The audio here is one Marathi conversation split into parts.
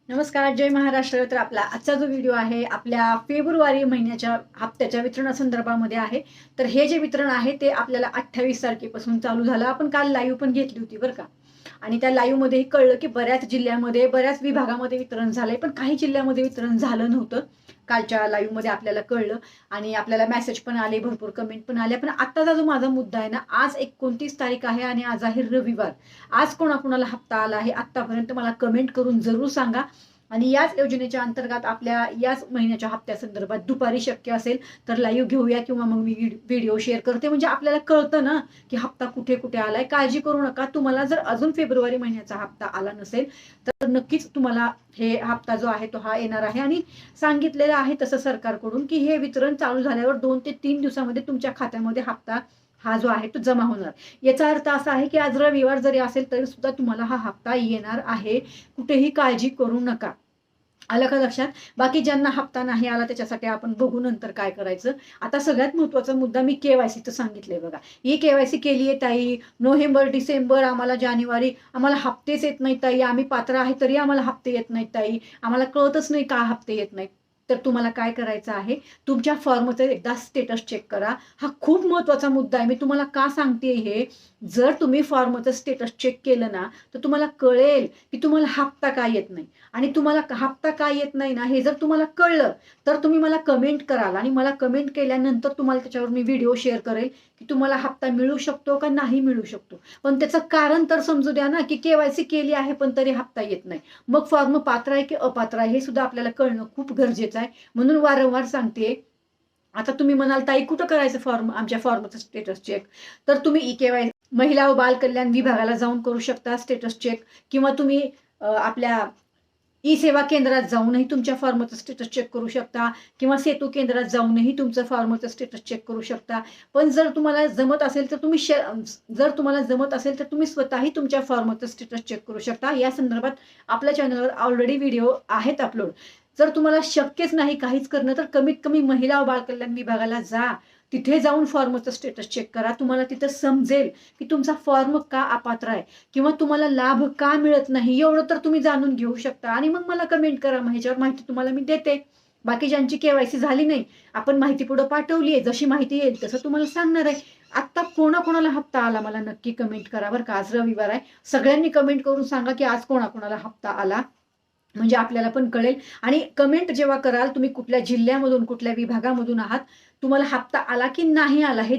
नमस्कार, जय महाराष्ट्र. तर आपला आजचा जो व्हिडिओ आहे आपल्या फेब्रुवारी महिन्याच्या हप्त्याच्या वितरणासंदर्भामध्ये आहे. तर हे जे वितरण आहे ते आपल्याला 28 तारखेपासून चालू झालं. आपण काल लाईव्ह पण घेतली होती बरं का. आणि त्या लाईव्हमध्ये कळलं की बऱ्याच जिल्ह्यामध्ये बऱ्याच विभागामध्ये वितरण झालंय, पण काही जिल्ह्यामध्ये वितरण झालं नव्हतं. कालच्या लाईव्हमध्ये आपल्याला कळलं आणि आपल्याला मेसेज पण आले, भरपूर कमेंट पण आले. पण आत्ताचा जो माझा मुद्दा आहे ना, आज 29 तारीख आहे आणि आज आहे रविवार. आज कोणाकोणाला हप्ता आला आहे आत्तापर्यंत मला कमेंट करून जरूर सांगा. आणि याच योजनेच्या अंतर्गत आपल्या याच महिन्याच्या हप्त्यासंदर्भात दुपारी शक्य असेल तर लाईव्ह घेऊया किंवा मग मी व्हिडिओ शेअर करते, म्हणजे आपल्याला कळतं ना की हप्ता कुठे कुठे आलाय. काळजी करू नका. तुम्हाला जर अजून फेब्रुवारी महिन्याचा हप्ता आला नसेल तर नक्कीच तुम्हाला हे हप्ता जो आहे तो हा येणार आहे. आणि सांगितलेलं आहे तसं सरकारकडून की हे वितरण चालू झाल्यावर 2 ते 3 दिवसामध्ये तुमच्या खात्यामध्ये हप्ता हा जो आहे तो जमा होणार. याचा अर्थ असा आहे की आज रविवार जरी असेल तरी सुद्धा तुम्हाला हा हप्ता येणार आहे. कुठेही काळजी करू नका. आलं का लक्षात? बाकी ज्यांना हप्ता नाही आला त्याच्यासाठी आपण बघू नंतर काय करायचं. आता सगळ्यात महत्वाचा मुद्दा मी केवायसीचं सांगितलंय बघा. ही केवायसी केली आहे ताई. नोव्हेंबर, डिसेंबर आम्हाला जानेवारी आम्हाला हप्तेच येत नाही ताई. आम्ही पात्र आहे तरी आम्हाला हप्ते येत नाहीत ताई. आम्हाला कळतच नाही का हप्ते येत नाहीत. तर तुम्हाला काय करायचं आहे, तुमच्या फॉर्मचं एकदा स्टेटस चेक करा. हा खूप महत्वाचा मुद्दा आहे. मी तुम्हाला का सांगते हे, जर तुम्ही फॉर्मचं स्टेटस चेक केलं ना तर तुम्हाला कळेल की तुम्हाला हप्ता का येत नाही. आणि तुम्हाला हप्ता का येत नाही ना हे जर तुम्हाला कळलं तर तुम्ही मला कमेंट कराल आणि मला कमेंट केल्यानंतर तुम्हाला त्याच्यावर मी व्हिडिओ शेअर करेल की तुम्हाला हप्ता मिळू शकतो का नाही मिळू शकतो. पण त्याचं कारण तर समजू द्या ना की केवायसी केली आहे पण तरी हप्ता येत नाही. मग फॉर्म पात्र आहे की अपात्र आहे हे सुद्धा आपल्याला कळणं खूप गरजेचं आहे. म्हणून वारंवार सांगते. आता तुम्ही म्हणाल ताई कुठं करायचं फॉर्म, आमच्या फॉर्मचं स्टेटस चेक. तर तुम्ही ई-केवाय महिला व बाल कल्याण विभागाला जाऊन करू शकता स्टेटस चेक, किंवा तुम्ही आपल्या ई सेवा केंद्रात जाऊनही तुमच्या फॉर्मचं स्टेटस चेक करू शकता, किंवा सेतू केंद्रात जाऊनही तुमचं फॉर्मचं स्टेटस चेक करू शकता. पण जर तुम्हाला जमत असेल तर तुम्ही स्वतःही तुमच्या फॉर्मचं स्टेटस चेक करू शकता. या संदर्भात आपल्या चॅनलवर ऑलरेडी व्हिडिओ आहेत अपलोड. जर तुम्हाला शक्यच नाही काहीच करणं तर कमीत कमी महिला व बाल कल्याण विभागाला जा. तिथे जाऊन फॉर्मचं स्टेटस चेक करा. तुम्हाला तिथं समजेल की तुमचा फॉर्म का अपात्र आहे किंवा तुम्हाला लाभ का मिळत नाही. एवढं तर तुम्ही जाणून घेऊ शकता आणि मग मला कमेंट करा. मग ह्याच्यावर माहिती तुम्हाला मी देते. बाकी ज्यांची केवायसी झाली नाही, आपण माहिती पुढे पाठवली आहे, जशी माहिती येईल तसं तुम्हाला सांगणार आहे. आता कोणाकोणाला हप्ता आला मला नक्की कमेंट करा बरं का. आज रविवार आहे. सगळ्यांनी कमेंट करून सांगा की आज कोणाकोणाला हप्ता आला, म्हणजे आपल्याला पण कळेल. आणि कमेंट जेव्हा कराल तुम्ही कुठल्या जिल्ह्यामधून कुठल्या विभागामधून आहात, तुम्हाला हप्ता आला की नाही आला हे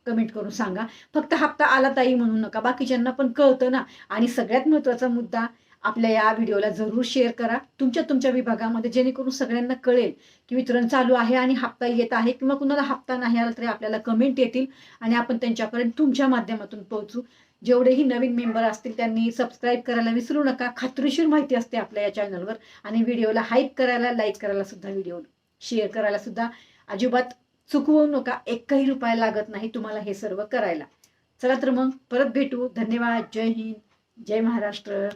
कमेंट करून सांगा. फक्त हप्ता आला ताई म्हणू नका, बाकीच्यांना पण कळतं ना. आणि सगळ्यात महत्वाचा मुद्दा, आपल्या या व्हिडिओला जरूर शेअर करा तुमच्या तुमच्या विभागामध्ये, जेणेकरून सगळ्यांना कळेल की वितरण चालू आहे आणि हप्ता येत आहे. किंवा कुणाला हप्ता नाही आला तरी आपल्याला कमेंट येतील आणि आपण त्यांच्यापर्यंत तुमच्या माध्यमातून पोहोचू. जेवढेही नवीन मेंबर असतील त्यांनी सबस्क्राईब करायला विसरू नका. खात्रीशीर माहिती असते आपल्या या चॅनलवर. आणि व्हिडिओला हाईप करायला, लाईक करायला सुद्धा, व्हिडिओ शेअर करायला सुद्धा अजिबात चुकवू नका. एकही रुपया लागत नाही तुम्हाला हे सर्व करायला. चला तर मग परत भेटू. धन्यवाद. जय हिंद, जय महाराष्ट्र.